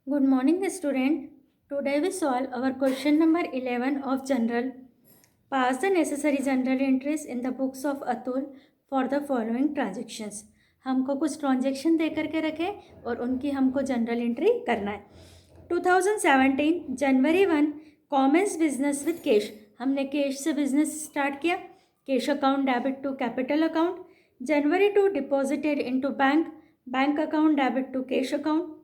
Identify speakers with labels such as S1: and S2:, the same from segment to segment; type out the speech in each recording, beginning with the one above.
S1: Good morning, student. Today we solve our question number 11 of general. Pass the necessary general entries in the books of Atul for the following transactions. हमको कुछ transaction दे करके रखे और उनकी हमको general entry करना है. 2017 January 1 commence business with cash. हमने कैश से बिजनेस स्टार्ट किया. Cash account debit to capital account. January 2 deposited into bank. Bank account debit to cash account.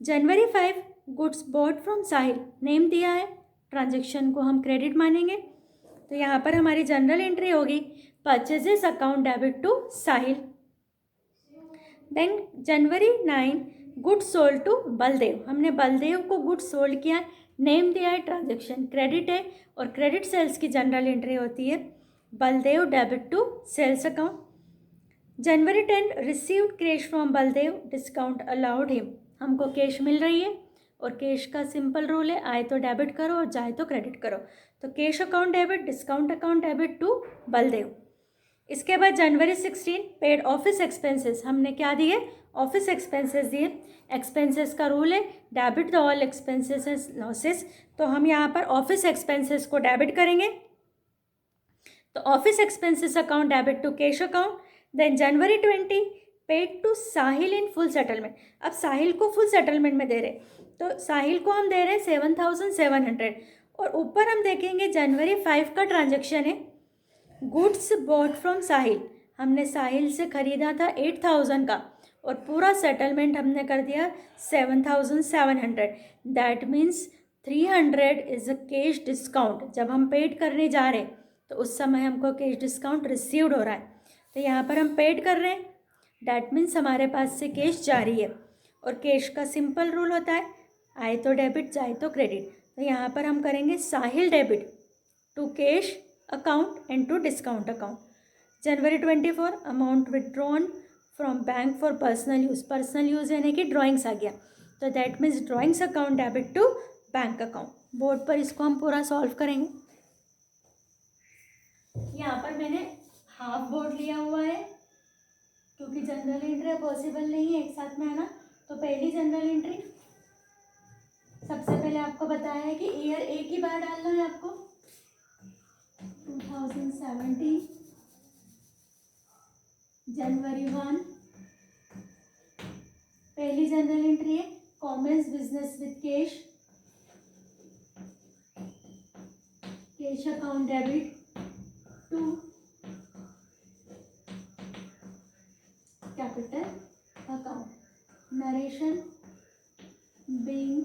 S1: January 5 goods bought from Sahil. Name दिया है, transaction को हम credit मानेंगे. तो यहाँ पर हमारी जनरल एंट्री होगी purchases account debit to Sahil. Then January 9 goods sold to Baldev. हमने बलदेव को गुड्स सोल्ड किया. नेम दिया है, ट्रांजेक्शन क्रेडिट है और क्रेडिट सेल्स की जनरल एंट्री होती है Baldev debit to sales account. January 10 received cash from Baldev, discount allowed him. हमको कैश मिल रही है और कैश का सिंपल रूल है, आए तो डेबिट करो और जाए तो क्रेडिट करो. तो cash account debit, discount account debit to Baldev. इसके बाद जनवरी 16 पेड ऑफिस एक्सपेंसेस. हमने क्या दिए? ऑफिस एक्सपेंसेस दिए. एक्सपेंसेस का रूल है debit the all expenses and losses. तो हम यहाँ पर ऑफिस एक्सपेंसेस को डेबिट करेंगे. तो office expenses account debit to cash account. Then January 20 paid to Sahil in full settlement. अब साहिल को फुल सेटलमेंट में दे रहे, तो साहिल को हम दे रहे हैं 7,700. और ऊपर हम देखेंगे जनवरी 5 का ट्रांजेक्शन है गुड्स बॉट फ्रॉम साहिल. हमने साहिल से ख़रीदा था 8,000 का और पूरा सेटलमेंट हमने कर दिया 7,700. That means 300 is a cash discount. जब हम पेड करने जा रहे हैं तो उस समय हमको कैश डिस्काउंट रिसीव्ड हो रहा है. तो यहाँ पर हम पेड कर रहे हैं, डैट मीन्स हमारे पास से कैश जा रही है. और कैश का सिंपल रूल होता है आए तो डेबिट जाए तो क्रेडिट. तो यहाँ पर हम करेंगे Sahil debit to cash account and to discount account. January 24 amount withdrawn from bank for personal use. Personal use यानी कि ड्राइंग्स आ गया, तो that means drawings account debit to bank account. Board पर इसको हम पूरा सॉल्व करेंगे. यहाँ पर मैंने हाफ बोर्ड लिया हुआ है क्योंकि जनरल एंट्री पॉसिबल नहीं है एक साथ में आना. तो पहली जनरल एंट्री सबसे पहले आपको बताया है कि ईयर एक ही बार डालना है आपको. 2017 जनवरी 1 पहली जनरल एंट्री है commerce business with cash. Cash account debit to capital account. Narration being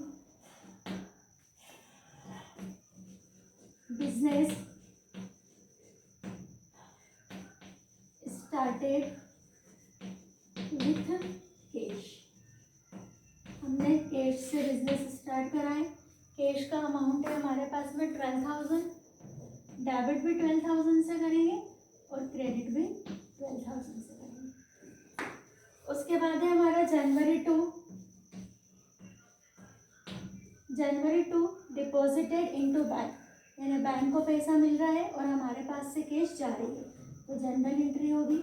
S1: business started with cash. हमने कैश से बिजनेस स्टार्ट करा है. कैश का अमाउंट है हमारे पास में 12,000. डेबिट भी 12,000 से करेंगे और क्रेडिट भी 12,000 से करेंगे. उसके बाद है हमारा जनवरी 2 डिपॉजिटेड इनटू बैंक. यानी बैंक को पैसा मिल रहा है और हमारे पास से कैश जा रही है. तो जनरल एंट्री होगी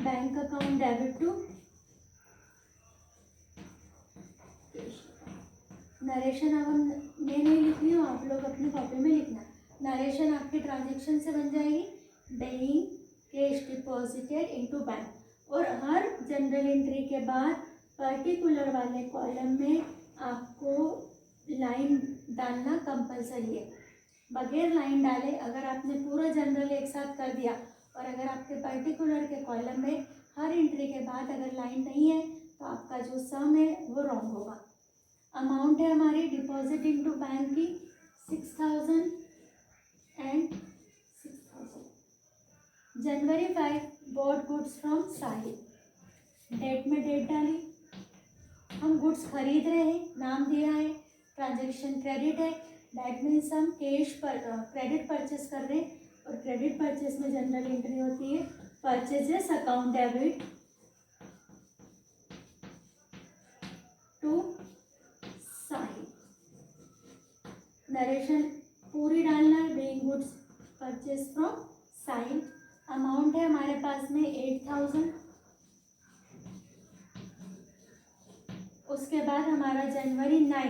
S1: bank account debit to cash. Narration अब मैं नहीं लिख रही हूँ, आप लोग अपनी कॉपी में लिखना. नरेशन आपकी ट्रांजेक्शन से बन जाएगी being cash deposited into bank. और हर जनरल एंट्री के बाद पर्टिकुलर वाले कॉलम में आपको लाइन डालना कंपलसरी है. बगैर लाइन डाले अगर आपने पूरा जनरल एक साथ कर दिया और अगर आपके पर्टिकुलर के कॉलम में हर एंट्री के बाद अगर लाइन नहीं है तो आपका जो सम है वो रॉन्ग होगा. अमाउंट है हमारी डिपॉजिट इनटू बैंक की 6,000 and 6,000. January 5 bought goods from Sahil. Date में डेट डाली. हम गुड्स खरीद रहे हैं, नाम दिया है, ट्रांजेक्शन क्रेडिट है. दैट मीन्स हम कैश पर क्रेडिट परचेस कर रहे हैं और क्रेडिट परचेस में जनरल एंट्री होती है purchases account debit to Sahil. Narration पूरी डालना है being goods purchase from Sahil. Amount है हमारे पास में 8,000. उसके बाद हमारा January 9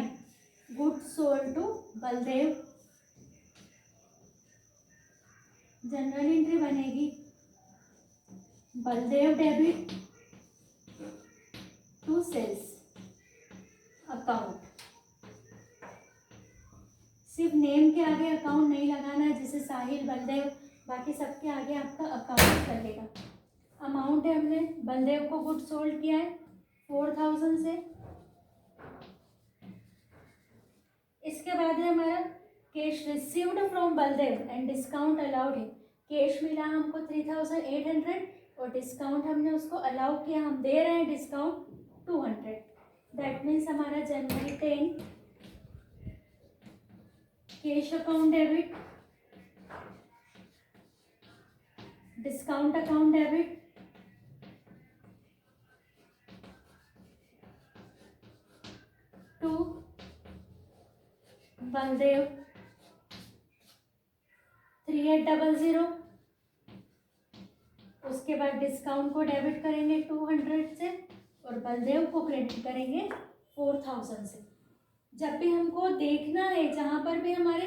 S1: goods sold to Baldev, general entry बनेगी Baldev debit to sales account. सिर्फ नेम के आगे अकाउंट नहीं लगाना है, जैसे साहिल बलदेव, बाकी सबके आगे आपका अकाउंट लगेगा। अमाउंट है, हमने बलदेव को गुड सोल्ड किया है 4000 से। इसके बाद है हमारा cash received from Baldev and discount allowed है। कैश मिला हमको 3800 और डिस्काउंट हमने उसको अलाउ किया, हम दे रहे हैं डिस्काउंट 200। दैट मीन्स हमारा January 10 cash account debit, discount account debit, to Baldev 3800। उसके बाद डिस्काउंट को डेबिट करेंगे 200 से और बलदेव को क्रेडिट करेंगे 4000 से। जब भी हमको देखना है, जहाँ पर भी हमारे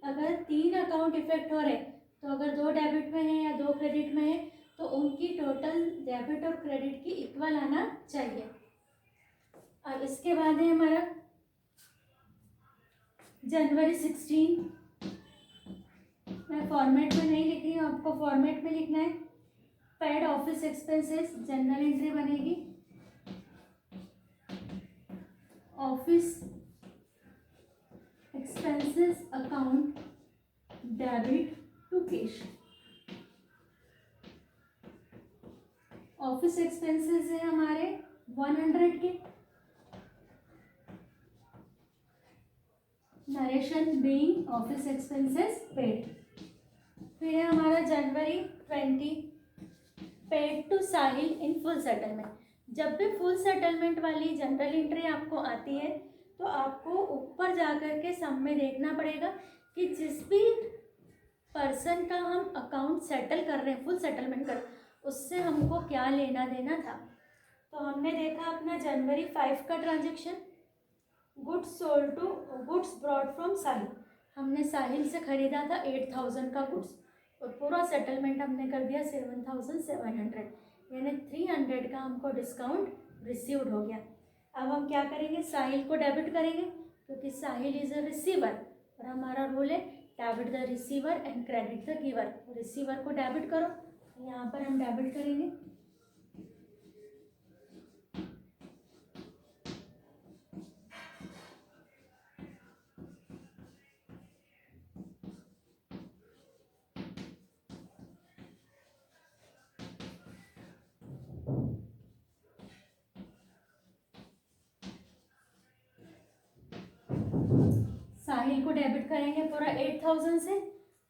S1: अगर 3 अकाउंट इफेक्ट हो रहे, तो अगर 2 डेबिट में है या 2 क्रेडिट में है, तो उनकी टोटल डेबिट और क्रेडिट की इक्वल आना चाहिए। अब इसके बाद है हमारा जनवरी 16। मैं फॉर्मेट में नहीं लिख रही हूँ, आपको फॉर्मेट में लिखना है। Paid office expenses general entry बनेगी office expenses account debit to cash. Office expenses है हमारे 100 के, narration being office expenses paid. फिर है हमारा January 20 paid to Sahil in full settlement. जब भी फुल सेटलमेंट वाली जनरल एंट्री आपको आती है, तो आपको ऊपर जाकर के सब में देखना पड़ेगा कि जिस भी पर्सन का हम अकाउंट सेटल कर रहे हैं, फुल सेटलमेंट कर, उससे हमको क्या लेना देना था। तो हमने देखा अपना जनवरी 5 का transaction, goods sold to goods bought from Sahil. हमने साहिल से ख़रीदा था 8000 का गुड्स और पूरा सेटलमेंट हमने कर दिया 7700, यानी 300 का हमको डिस्काउंट रिसीव्ड हो गया। अब हम क्या करेंगे, साहिल को डेबिट करेंगे क्योंकि साहिल इज़ अ रिसीवर और हमारा रूल है debit the receiver and credit the giver. Receiver को डेबिट करो, यहाँ पर हम डेबिट करेंगे। साहिल को डेबिट करेंगे पूरा 8000 से,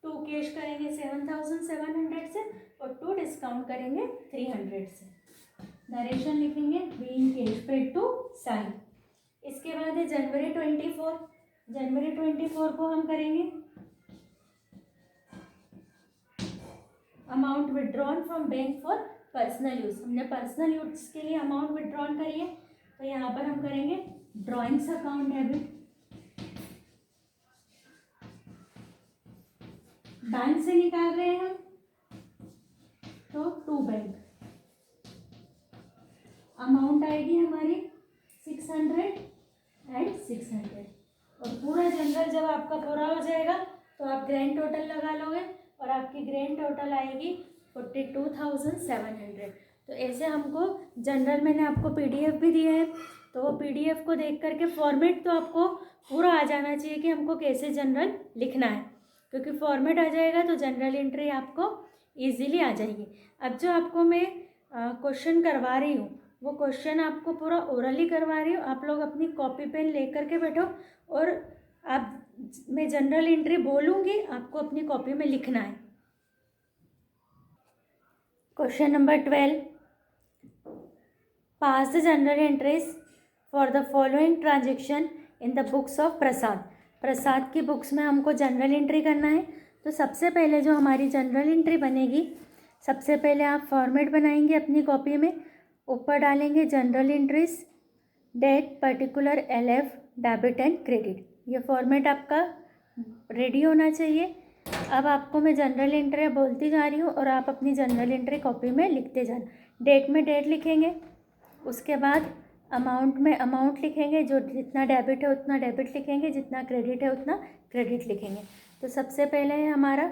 S1: 2 कैश करेंगे 7700 से और 2 डिस्काउंट करेंगे 300 से। नरेशन लिखेंगे बीइंग कैश पेड टू साहिल। इसके बाद है जनवरी 24। जनवरी 24 को हम करेंगे amount withdrawn from bank for personal use. हमने पर्सनल यूज़ के लिए अमाउंट विड्रॉन करी है, तो यहाँ पर हम करेंगे ड्रॉइंग्स अकाउंट डेबिट। बैंक से निकाल रहे हैं हम, तो टू बैंक। अमाउंट आएगी हमारी 600 एंड 600 और पूरा जनरल जब आपका पूरा हो जाएगा तो आप ग्रैंड टोटल लगा लोगे और आपकी ग्रैंड टोटल आएगी 42,700। तो ऐसे हमको जनरल, मैंने आपको पीडीएफ भी दिया है, तो वो पीडीएफ को देख करके फॉर्मेट तो आपको पूरा आ जाना चाहिए कि हमको कैसे जनरल लिखना है, क्योंकि फॉर्मेट आ जाएगा तो जनरल एंट्री आपको इजीली आ जाएगी। अब जो आपको मैं क्वेश्चन करवा रही हूँ, वो क्वेश्चन आपको पूरा ओरली करवा रही हूँ। आप लोग अपनी कॉपी पेन ले करके बैठो और आप, मैं जनरल एंट्री बोलूँगी, आपको अपनी कॉपी में लिखना है। Question number 12, pass the general entries for the following transaction in the books of Prasad. Prasad की बुक्स में हमको जनरल एंट्री करना है। तो सबसे पहले जो हमारी जनरल एंट्री बनेगी, सबसे पहले आप फॉर्मेट बनाएंगे अपनी कॉपी में, ऊपर डालेंगे journal entries, date particular LF debit and credit. ये फॉर्मेट आपका रेडी होना चाहिए। अब आपको मैं जनरल एंट्री बोलती जा रही हूँ और आप अपनी जनरल एंट्री कॉपी में लिखते जाना। डेट में डेट लिखेंगे, उसके बाद अमाउंट में अमाउंट लिखेंगे, जो जितना डेबिट है उतना डेबिट लिखेंगे, जितना क्रेडिट है उतना क्रेडिट लिखेंगे। तो सबसे पहले है हमारा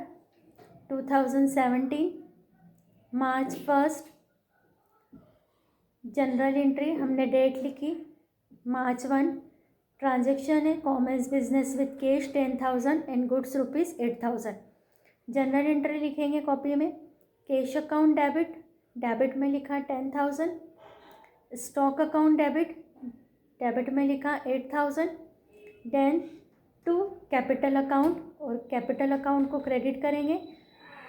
S1: 2017 मार्च 1 जनरल एंट्री, हमने डेट लिखी March 1। ट्रांजेक्शन है commerce business with cash 10,000 and goods ₹8,000। General entry लिखेंगे कॉपी में। कैश अकाउंट डेबिट, डेबिट में लिखा 10,000। स्टॉक अकाउंट डेबिट, डेबिट में लिखा 8,000। देन टू कैपिटल अकाउंट, और कैपिटल अकाउंट को क्रेडिट करेंगे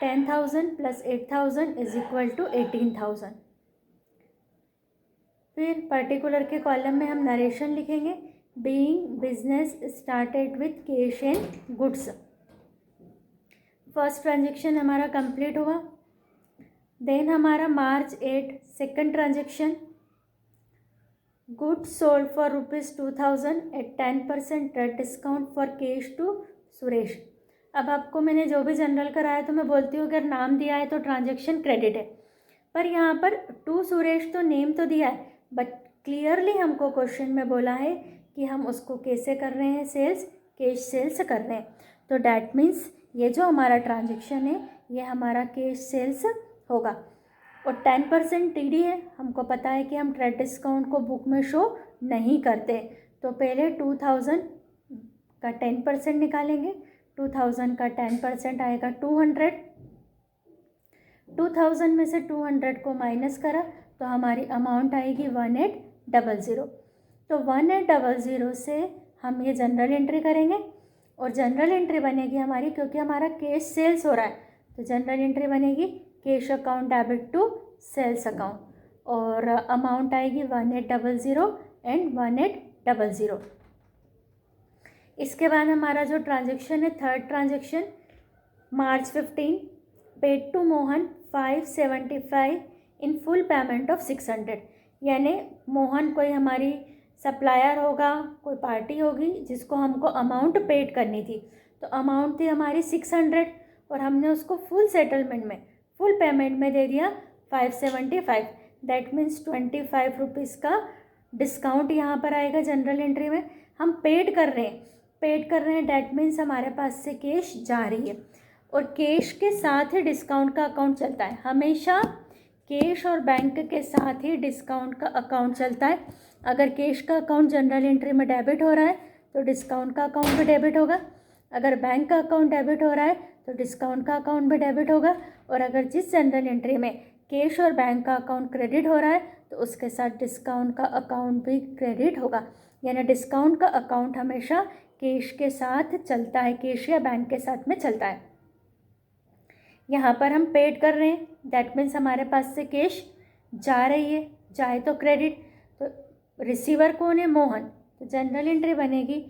S1: 10,000 प्लस 8,000 इज इक्वल टू 18,000। फिर पर्टिकुलर के कॉलम में हम नरेशन लिखेंगे। Being business started with cash and goods. First transaction हमारा कंप्लीट हुआ। देन हमारा March 8 second transaction, goods sold for ₹2,000 at 10% rate discount for cash to Suresh. अब आपको मैंने जो भी जनरल कराया तो मैं बोलती हूँ अगर नाम दिया है तो ट्रांजेक्शन क्रेडिट है, पर यहाँ पर टू सुरेश तो नेम तो दिया है, बट क्लियरली हमको क्वेश्चन में बोला है कि हम उसको कैसे कर रहे हैं, सेल्स, कैश सेल्स कर रहे हैं। तो डैट मीन्स ये जो हमारा ट्रांजेक्शन है ये हमारा कैश सेल्स होगा। और 10% TD है, हमको पता है कि हम ट्रेड डिस्काउंट को बुक में शो नहीं करते, तो पहले 2,000 का 10% निकालेंगे। 2,000 का 10% आएगा 200। 2,000 में से 200 को माइनस करा तो हमारी अमाउंट आएगी 1800। तो 1800 से हम ये जनरल एंट्री करेंगे और जनरल एंट्री बनेगी हमारी, क्योंकि हमारा कैश सेल्स हो रहा है तो जनरल एंट्री बनेगी cash account debit to sales account, और अमाउंट आएगी 1800 एंड 1800। इसके बाद हमारा जो ट्रांजेक्शन है third transaction, March 15 paid to Mohan 575 in full payment of 600। यानी मोहन कोई हमारी सप्लायर होगा, कोई पार्टी होगी जिसको हमको अमाउंट पेड करनी थी, तो अमाउंट थी हमारी 600 और हमने उसको फुल सेटलमेंट में, फुल पेमेंट में दे दिया 575। दैट मीन्स 25 रुपीज़ का डिस्काउंट यहाँ पर आएगा जनरल एंट्री में। हम पेड कर रहे हैं, डैट मीन्स हमारे पास से कैश जा रही है, और कैश के साथ ही डिस्काउंट का अकाउंट चलता है। हमेशा कैश और बैंक के साथ ही डिस्काउंट का अकाउंट चलता है। अगर कैश का अकाउंट जनरल एंट्री में डेबिट हो रहा है तो डिस्काउंट का अकाउंट भी डेबिट होगा, अगर बैंक का अकाउंट डेबिट हो रहा है तो डिस्काउंट का अकाउंट भी डेबिट होगा, और अगर जिस जनरल एंट्री में कैश और बैंक का अकाउंट क्रेडिट हो रहा है तो उसके साथ डिस्काउंट का अकाउंट भी क्रेडिट होगा। यानी डिस्काउंट का अकाउंट हमेशा कैश के साथ चलता है, कैश या बैंक के साथ में चलता है। यहाँ पर हम पेड कर रहे हैं, दैट मीन्स हमारे पास से कैश जा रही है, जाए तो क्रेडिट, तो रिसीवर कौन है, मोहन। तो जनरल एंट्री बनेगी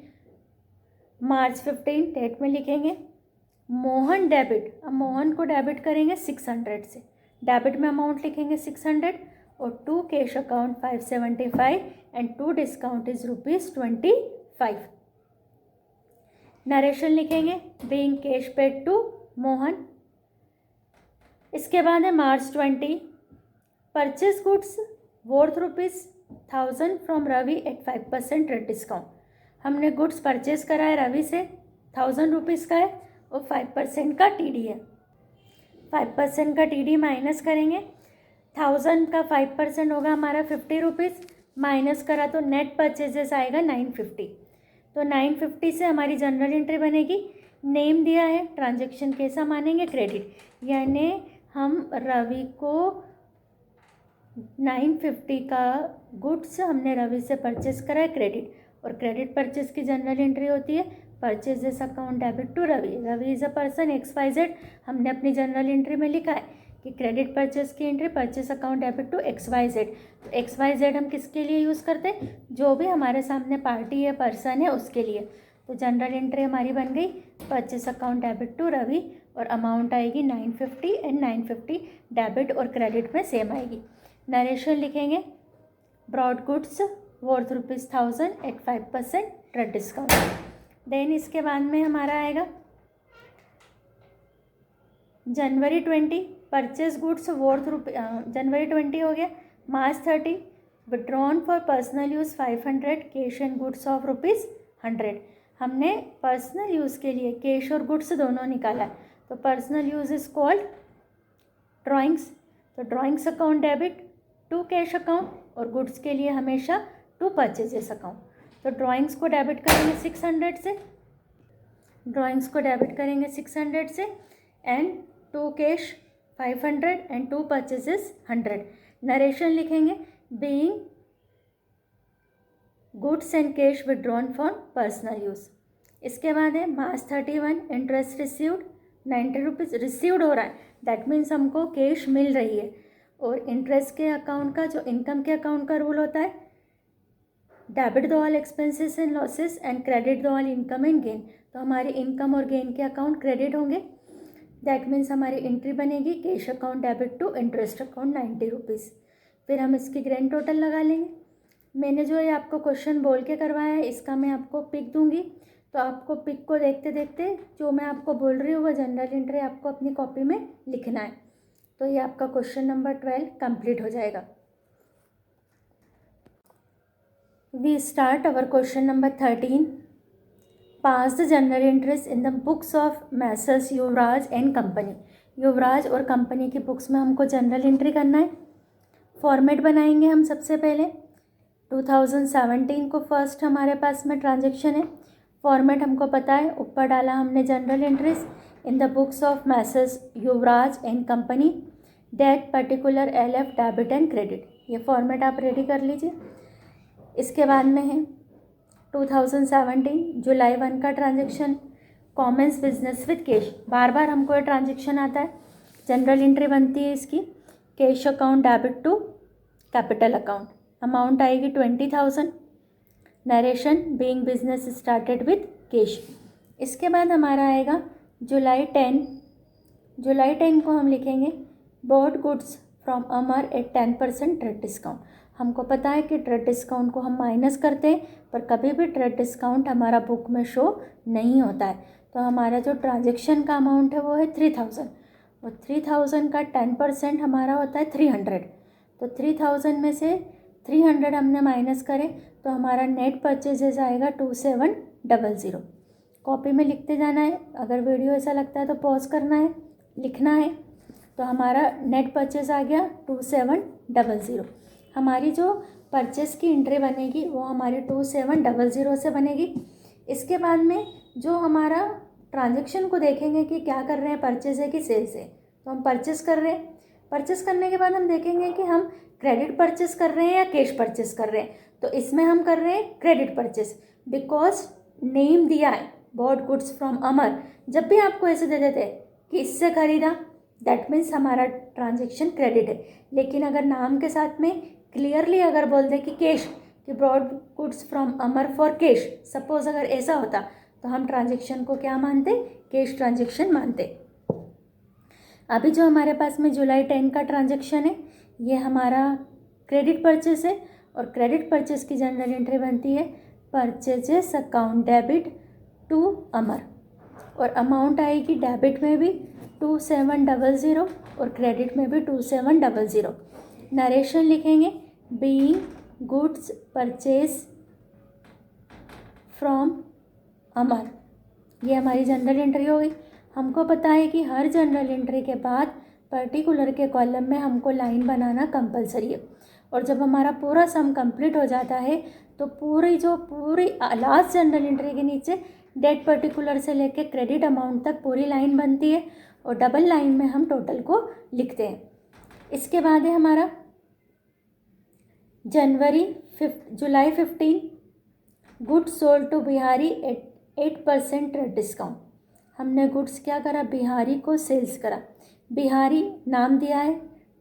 S1: March 15, डेट में लिखेंगे मोहन डेबिट। अब मोहन को डेबिट करेंगे 600 से, डेबिट में अमाउंट लिखेंगे 600 और to cash account 575 and to discount is ₹25। Narration लिखेंगे being cash paid to Mohan. इसके बाद है March 20 purchase goods worth ₹1,000 from Ravi at 5% rate discount. हमने गुड्स परचेज करा है रवि से, 1000 रुपीज़ का है और 5% का TD है। 5% का TD माइनस करेंगे, 1000 का 5% होगा हमारा 50 रुपीज़, माइनस करा तो नेट परचेजेस आएगा 950। तो 950 से हमारी जनरल एंट्री बनेगी। नेम दिया है, ट्रांजेक्शन कैसा मानेंगे, क्रेडिट, यानी हम रवि को 950 का गुड्स हमने रवि से परचेस करा है, क्रेडिट, और क्रेडिट परचेस की जनरल एंट्री होती है purchases account debit to Ravi. Ravi is a person XYZ। हमने अपनी जनरल एंट्री में लिखा है कि क्रेडिट परचेस की entry purchase account debit to XYZ। तो XYZ हम किसके लिए यूज़ करते हैं, जो भी हमारे सामने पार्टी है, पर्सन है, उसके लिए। तो जनरल एंट्री हमारी बन गई purchase account debit to Ravi, और अमाउंट आएगी 950 एंड 950 डेबिट और क्रेडिट में सेम आएगी। नरेशन लिखेंगे bought goods worth ₹1000 at 5% trade discount. Then इसके बाद में हमारा आएगा January 20 purchase goods worth January 20 हो गया। March 30 withdrawn for personal use 500 cash and goods of ₹100। हमने पर्सनल यूज़ के लिए कैश और गुड्स दोनों निकाला है, तो personal use is called drawings. तो drawings account debit to cash account और गुड्स के लिए हमेशा टू परचेजेस अकाउंट। तो ड्राइंग्स को डेबिट करेंगे 600 से, ड्राइंग्स को डेबिट करेंगे 600 से and to cash 500 and to purchases 100। Narration लिखेंगे being goods and cash withdrawn for personal use. इसके बाद है मार्च 31 इंटरेस्ट रिसीव्ड ₹90 रिसीव्ड हो रहा है, दैट मीन्स हमको कैश मिल रही है। और इंटरेस्ट के अकाउंट का जो इनकम के अकाउंट का रूल होता है debit the all expenses and losses and credit the all income and gain. तो हमारे इनकम और गेन के अकाउंट क्रेडिट होंगे, दैट मीन्स हमारी एंट्री बनेगी cash account debit to interest account ₹90। फिर हम इसकी ग्रैंड टोटल लगा लेंगे। मैंने जो ये आपको क्वेश्चन बोल के करवाया है इसका मैं आपको पिक दूंगी, तो आपको पिक को देखते देखते जो मैं आपको बोल रही हूँ वो जनरल एंट्री आपको अपनी कॉपी में लिखना है। तो ये आपका क्वेश्चन नंबर 12 कंप्लीट हो जाएगा। We start our question number 13। Pass the general entries in the books of Messrs Yuvraj and company. Yuvraj और कंपनी की बुक्स में हमको जनरल एंट्री करना है। फॉर्मेट बनाएंगे हम सबसे पहले। 2017 को फर्स्ट हमारे पास में ट्रांजेक्शन है। फॉर्मेट हमको पता है, ऊपर डाला हमने journal entries in the books of Messrs Yuvraj and company date particular LF debit and credit. ये फॉर्मेट आप रेडी कर लीजिए। इसके बाद में है 2017 जुलाई 1 का transaction commence business with cash. बार बार हमको ये ट्रांजेक्शन आता है, जनरल एंट्री बनती है इसकी cash account debit to capital account. Amount आएगी 20,000। Narration being business started with cash. इसके बाद हमारा आएगा जुलाई 10। जुलाई 10 को हम लिखेंगे bought goods from Amar at 10% trade discount. हमको पता है कि ट्रेड डिस्काउंट को हम माइनस करते हैं, पर कभी भी ट्रेड डिस्काउंट हमारा बुक में शो नहीं होता है। तो हमारा जो ट्रांजेक्शन का अमाउंट है वो है 3,000 और 3,000 का 10% हमारा होता है 300। तो 3,000 में से 300 हमने माइनस करे तो हमारा नेट परचेजेस आएगा 2700। कॉपी में लिखते जाना है, अगर वीडियो ऐसा लगता है तो पॉज करना है, लिखना है। तो हमारा नेट परचेज आ गया 2700। हमारी जो परचेस की एंट्री बनेगी वो हमारी 2700 से बनेगी। इसके बाद में जो हमारा ट्रांजेक्शन को देखेंगे कि क्या कर रहे हैं, परचेज है कि सेल्स है। तो हम परचेस कर रहे हैं, परचेस करने के बाद हम देखेंगे कि हम क्रेडिट परचेस कर रहे हैं या कैश परचेस कर रहे हैं। तो इसमें हम कर रहे हैं क्रेडिट परचेस, बिकॉज नेम दिया है बॉट गुड्स फ्रॉम अमर। जब भी आपको ऐसे दे देते कि इससे खरीदा, दैट मीन्स हमारा ट्रांजेक्शन क्रेडिट है। लेकिन अगर नाम के साथ में क्लियरली अगर बोल दे कि कैश, कि bot goods from Amar for cash, suppose अगर ऐसा होता तो हम ट्रांजेक्शन को क्या मानते, कैश ट्रांजेक्शन मानते। अभी जो हमारे पास में जुलाई 10 का ट्रांजेक्शन है ये हमारा क्रेडिट परचेस है और क्रेडिट परचेस की जनरल एंट्री बनती है परचेजेस अकाउंट डेबिट टू अमर और अमाउंट आएगी डेबिट में भी 2700 और क्रेडिट में भी 2700। नरेशन लिखेंगे बीइंग गुड्स परचेज फ्रॉम अमर। ये हमारी जनरल एंट्री हो गई। हमको पता है कि हर जनरल एंट्री के बाद पर्टिकुलर के कॉलम में हमको लाइन बनाना कंपलसरी है और जब हमारा पूरा सम कंप्लीट हो जाता है तो पूरी लास्ट जनरल एंट्री के नीचे डेट पर्टिकुलर से लेके क्रेडिट अमाउंट तक पूरी लाइन बनती है और डबल लाइन में हम टोटल को लिखते हैं। इसके बाद है हमारा July 15 goods sold to Bihari at 8% trade discount. हमने गुड्स क्या करा, बिहारी को सेल्स करा। बिहारी नाम दिया है,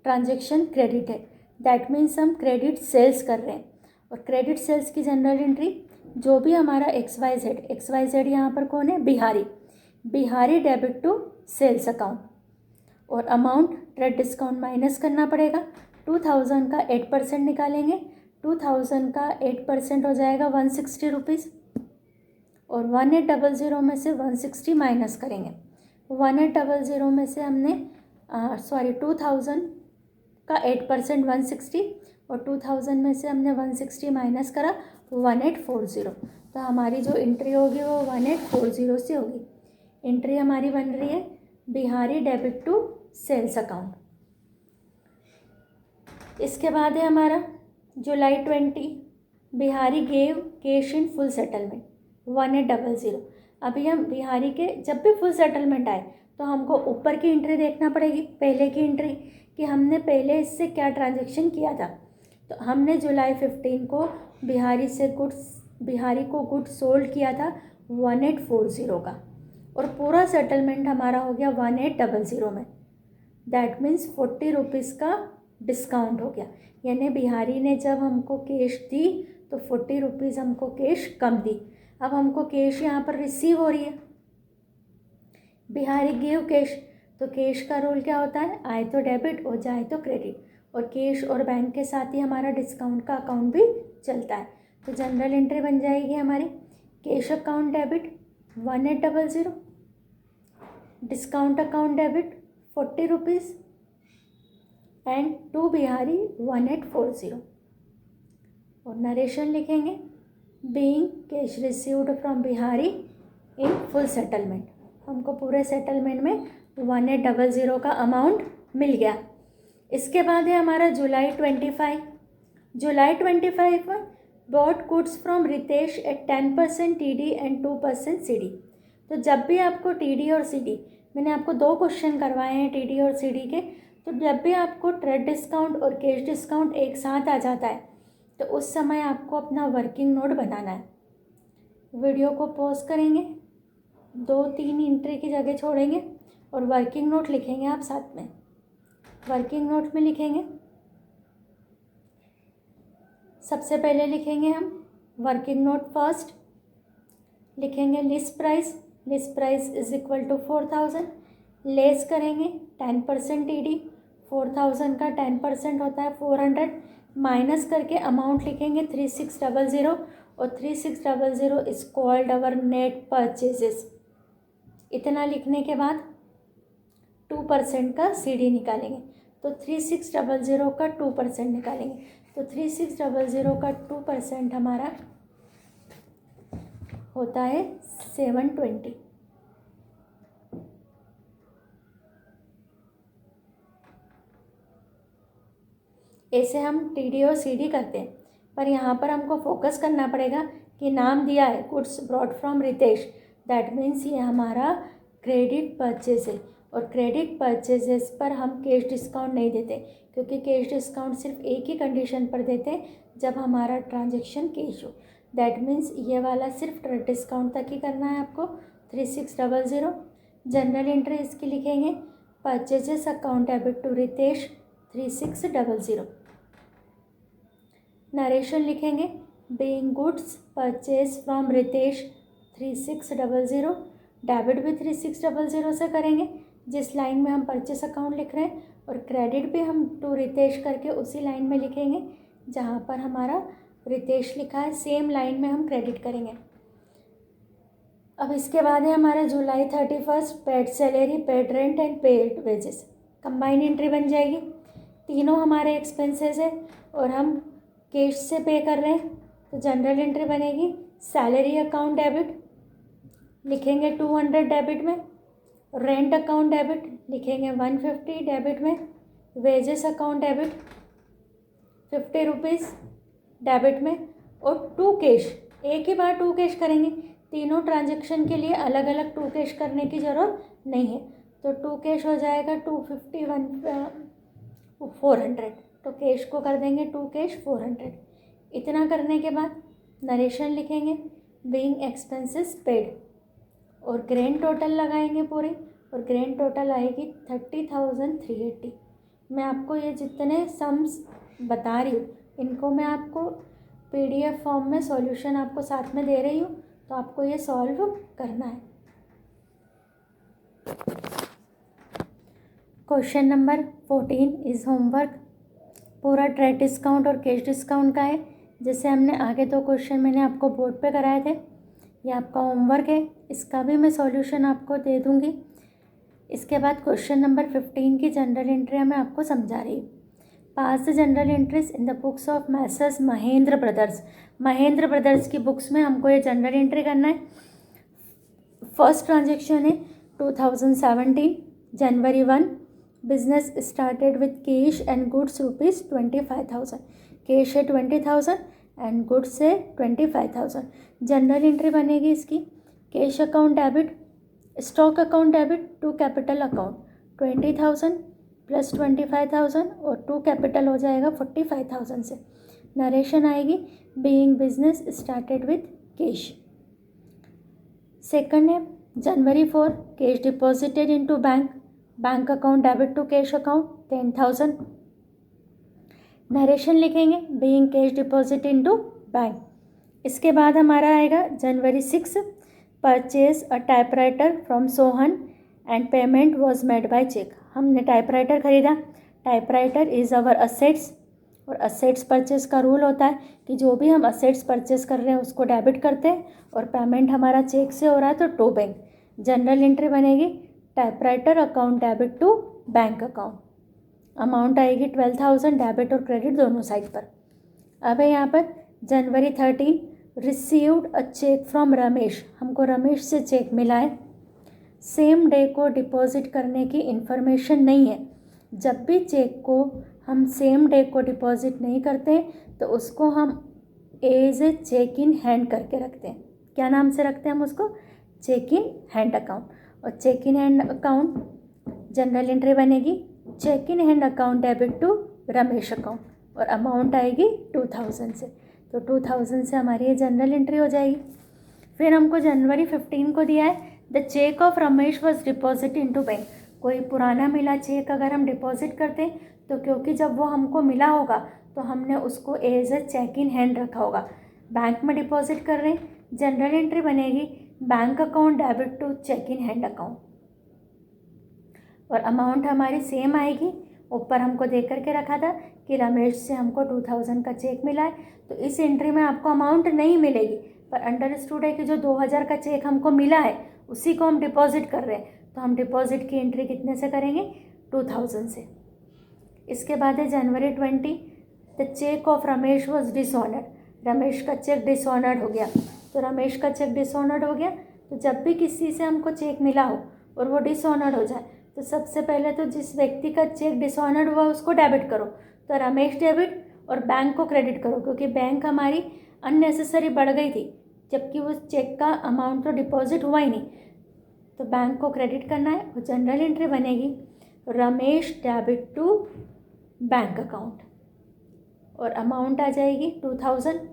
S1: ट्रांजेक्शन क्रेडिट है, दैट मीन्स हम क्रेडिट सेल्स कर रहे हैं और क्रेडिट सेल्स की जनरल एंट्री जो भी हमारा XYZ यहाँ पर कौन है, Bihari debit to sales account और अमाउंट ट्रेड डिस्काउंट माइनस करना पड़ेगा। 2000 का 8% निकालेंगे 2000 का 8% हो जाएगा 160 रुपीज़, और 1800 में से 160 माइनस करेंगे। 1800 में से हमने 2000 का 8% 160, और 2000 में से हमने 160 माइनस करा 1840। तो हमारी जो एंट्री होगी वो 1840 से होगी। एंट्री हमारी बन रही है Bihari debit to sales account. इसके बाद है हमारा July 20, Bihari gave cash in full settlement 1800। अभी हम बिहारी के जब भी फुल सेटलमेंट आए तो हमको ऊपर की एंट्री देखना पड़ेगी, पहले की एंट्री, कि हमने पहले इससे क्या ट्रांजैक्शन किया था। तो हमने जुलाई 15 को बिहारी को गुड्स सोल्ड किया था 1840 का, और पूरा सेटलमेंट हमारा हो गया 1800 में। दैट मीन्स 40 रुपीज़ का डिस्काउंट हो गया, यानी बिहारी ने जब हमको कैश दी तो 40 रुपीज़ हमको कैश कम दी। अब हमको कैश यहाँ पर रिसीव हो रही है, बिहारी गिव कैश, तो कैश का रोल क्या होता है, आए तो डेबिट और जाए तो क्रेडिट, और कैश और बैंक के साथ ही हमारा डिस्काउंट का अकाउंट भी चलता है। तो जनरल एंट्री बन जाएगी हमारी cash account debit 1800, discount account debit 40 rupees and to Bihari 1840। और नरेशन लिखेंगे being cash received from Bihari in full settlement. हमको पूरे सेटलमेंट में 1800 का अमाउंट मिल गया। इसके बाद है हमारा जुलाई 25। जुलाई 25 में bought goods from Ritesh at 10% TD and 2% CD। तो जब भी आपको TD और CD, मैंने आपको 2 क्वेश्चन करवाए हैं TD और CD के, तो जब भी आपको ट्रेड डिस्काउंट और कैश डिस्काउंट एक साथ आ जाता है तो उस समय आपको अपना वर्किंग नोट बनाना है। वीडियो को पॉज करेंगे, 2-3 एंट्री की जगह छोड़ेंगे और वर्किंग नोट लिखेंगे आप साथ में। वर्किंग नोट में लिखेंगे, सबसे पहले लिखेंगे हम वर्किंग नोट फर्स्ट, लिखेंगे list price is equal to 4000, less करेंगे 10% TD, 4000 का 10% होता है 400, माइनस करके अमाउंट लिखेंगे 3600, और 3600 is called our net purchases. इतना लिखने के बाद 2% का CD निकालेंगे, तो 3600 का 2% निकालेंगे, तो 3600 का 2% हमारा होता है 720। ऐसे हम TD और CD करते हैं, पर यहाँ पर हमको फोकस करना पड़ेगा कि नाम दिया है goods brought from Ritesh, that means ये हमारा क्रेडिट परचेज है, और क्रेडिट परचेजेस पर हम कैश डिस्काउंट नहीं देते, क्योंकि कैश डिस्काउंट सिर्फ एक ही कंडीशन पर देते हैं, जब हमारा ट्रांजैक्शन कैश हो। दैट मीन्स ये वाला सिर्फ ट्रेड डिस्काउंट तक ही करना है आपको 3600। जनरल एंट्री इसकी लिखेंगे purchases account debit to Ritesh 3600। Narration लिखेंगे being goods purchase from Ritesh 3600, debit भी 3600 से करेंगे जिस लाइन में हम परचेस अकाउंट लिख रहे हैं, और क्रेडिट भी हम टू रितेश करके उसी लाइन में लिखेंगे जहाँ पर हमारा रितेश लिखा है, सेम लाइन में हम क्रेडिट करेंगे। अब इसके बाद है हमारा जुलाई 31, paid salary, paid rent and paid wages. Combine entry बन जाएगी, तीनों हमारे एक्सपेंसेस है और हम कैश से पे कर रहे हैं, तो जनरल एंट्री बनेगी सैलरी अकाउंट डेबिट, लिखेंगे 200 डेबिट में, रेंट अकाउंट डेबिट लिखेंगे 150 डेबिट में, wages account debit 50 rupees debit में, और 2 कैश, एक ही बार 2 कैश करेंगे, तीनों ट्रांजैक्शन के लिए अलग अलग 2 कैश करने की ज़रूरत नहीं है। तो 2 कैश हो जाएगा 250 400, तो कैश को कर देंगे 2 कैश 400। इतना करने के बाद नरेशन लिखेंगे बीइंग एक्सपेंसेस पेड, और ग्रैंड टोटल लगाएंगे पूरे, और ग्रैंड टोटल आएगी 30,380। मैं आपको ये जितने सम्स बता रही हूँ इनको मैं आपको PDF फॉर्म में सॉल्यूशन आपको साथ में दे रही हूँ, तो आपको ये सॉल्व करना है। Question number 14 is homework. पूरा ट्रेड डिस्काउंट और कैश डिस्काउंट का है। जैसे हमने आगे 2 क्वेश्चन मैंने आपको बोर्ड पे कराए थे, ये आपका होमवर्क है, इसका भी मैं सॉल्यूशन आपको दे दूँगी। इसके बाद क्वेश्चन नंबर 15 की जनरल एंट्री मैं आपको समझा रही हूँ। Pass the general entries in the books of Messrs Mahendra brothers. Mahendra brothers की बुक्स में हमको ये जनरल एंट्री करना है। फर्स्ट ट्रांजेक्शन है 2017 January 1, business started with cash and goods ₹25,000। Cash है 20,000 एंड गुड्स है 25,000। जनरल एंट्री बनेगी इसकी, cash account debit, stock account debit to capital account 20,000 plus 25,000 और टू कैपिटल हो जाएगा 45,000 से। नरेशन आएगी being business started with cash. Second है January 4, cash deposited into bank, bank account debit to cash account 10,000। Narration लिखेंगे being cash deposit into bank. इसके बाद हमारा आएगा January 6, purchase a typewriter from Sohan and payment was made by cheque. हमने typewriter खरीदा, typewriter is our assets, और assets purchase का rule होता है कि जो भी हम असेट्स परचेज कर रहे हैं उसको डेबिट करते हैं, और पेमेंट हमारा चेक से हो रहा है तो टू बैंक। जनरल एंट्री बनेगी typewriter account debit to bank account. Amount आएगी 12,000, डेबिट और क्रेडिट दोनों साइड पर। अब है यहाँ पर January 13, received a cheque from Ramesh. हमको रमेश से चेक मिला है। सेम डे को डिपॉजिट करने की इन्फॉर्मेशन नहीं है। जब भी चेक को हम सेम डे को डिपॉजिट नहीं करते तो उसको हम as a cheque in hand करके रखते हैं। क्या नाम से रखते हैं हम उसको? Cheque in hand account. और cheque in hand account general entry बनेगी cheque in hand account debit to Ramesh account, और अमाउंट आएगी 2,000 से। तो 2,000 से हमारी ये जनरल एंट्री हो जाएगी। फिर हमको जनवरी 15 को दिया है the cheque of Ramesh was deposit into bank. कोई पुराना मिला चेक अगर हम डिपॉजिट करते हैं तो क्योंकि जब वो हमको मिला होगा तो हमने उसको as a cheque in hand रखा होगा। बैंक में डिपॉजिट कर रहे हैं, जनरल एंट्री बनेगी bank account debit to cheque in hand account, और अमाउंट हमारी सेम आएगी। ऊपर हमको दे करके रखा था कि रमेश से हमको 2,000 का चेक मिला है, तो इस एंट्री में आपको अमाउंट नहीं मिलेगी, पर अंडरस्टूड है कि जो 2,000 का चेक हमको मिला है उसी को हम डिपॉजिट कर रहे हैं, तो हम डिपॉजिट की एंट्री कितने से करेंगे? 2,000 से। इसके बाद है January 20, the cheque of Ramesh was dishonoured. Ramesh का चेक डिसऑनर्ड हो गया। तो रमेश का चेक डिसऑनर्ड हो गया, तो जब भी किसी से हमको चेक मिला हो और वो डिसऑनर्ड हो जाए तो सबसे पहले तो जिस व्यक्ति का चेक डिसऑनर्ड हुआ उसको डेबिट करो। तो रमेश डेबिट और बैंक को क्रेडिट करो, क्योंकि बैंक हमारी अननेसेसरी बढ़ गई थी, जबकि उस चेक का अमाउंट तो डिपॉजिट हुआ ही नहीं, तो बैंक को क्रेडिट करना है। और जनरल एंट्री बनेगी Ramesh debit to bank account, और अमाउंट आ जाएगी 2,000।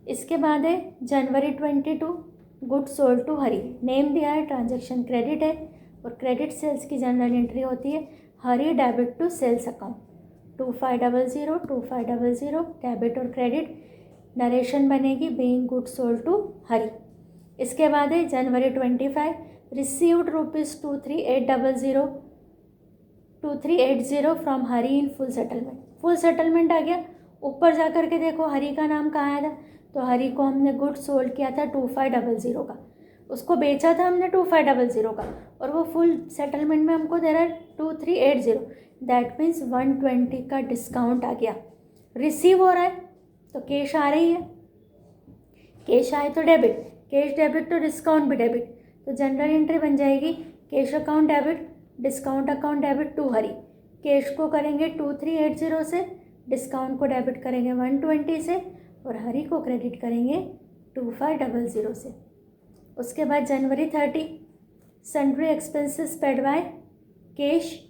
S1: इसके बाद है January 22, good sold to Hari. Name दिया है, ट्रांजैक्शन क्रेडिट है, और क्रेडिट सेल्स की जनरल एंट्री होती है Hari debit to sales account 2500 debit और क्रेडिट। नरेशन बनेगी being good sold to Hari. इसके बाद है January 25, received ₹2380 from Hari in full settlement. Full settlement आ गया। ऊपर जा कर के देखो हरी का नाम कहाँ आया था, तो हरी को हमने गुड सोल्ड किया था 2500 का, उसको बेचा था हमने 2500 का, और वो फुल सेटलमेंट में हमको दे रहा है 2380। दैट मीन्स 120 का डिस्काउंट आ गया। रिसीव हो रहा है तो कैश आ रही है, कैश आए तो डेबिट, कैश डेबिट तो डिस्काउंट भी डेबिट, तो जनरल एंट्री बन जाएगी cash account debit, discount account debit to Hari. Cash को करेंगे 2380 से, डिस्काउंट को डेबिट करेंगे 120 से, और हरी को क्रेडिट करेंगे 2500 से। उसके बाद January 30, sundry expenses paid by cash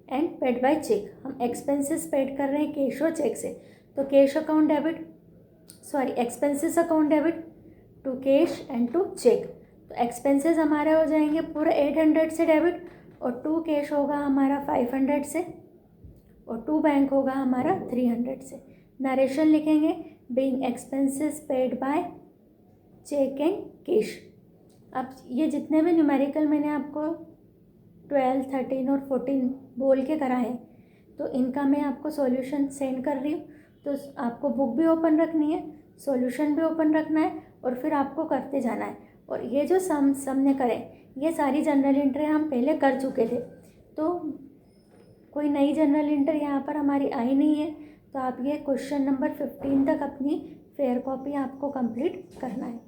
S1: and paid by cheque. हम एक्सपेंसेस पेड कर रहे हैं कैश और चेक से, तो cash account debit expenses account debit to cash and to cheque. तो एक्सपेंसेस हमारे हो जाएंगे पूरा 800 से डेबिट, और टू कैश होगा हमारा 500 से, और टू बैंक होगा हमारा 300 से। नरेशन लिखेंगे being expenses paid by cheque and cash. अब ये जितने भी न्यूमेरिकल मैंने आपको 12, 13 और 14 बोल के कराए, तो इनका मैं आपको सॉल्यूशन सेंड कर रही हूँ। तो आपको बुक भी ओपन रखनी है, सॉल्यूशन भी ओपन रखना है और फिर आपको करते जाना है। और ये जो हमने करे, ये सारी जनरल एंट्री हम पहले कर चुके थे, तो कोई नई जनरल एंट्री यहाँ पर हमारी आई नहीं है। तो आप ये क्वेश्चन नंबर 15 तक अपनी फेयर कॉपी आपको कंप्लीट करना है।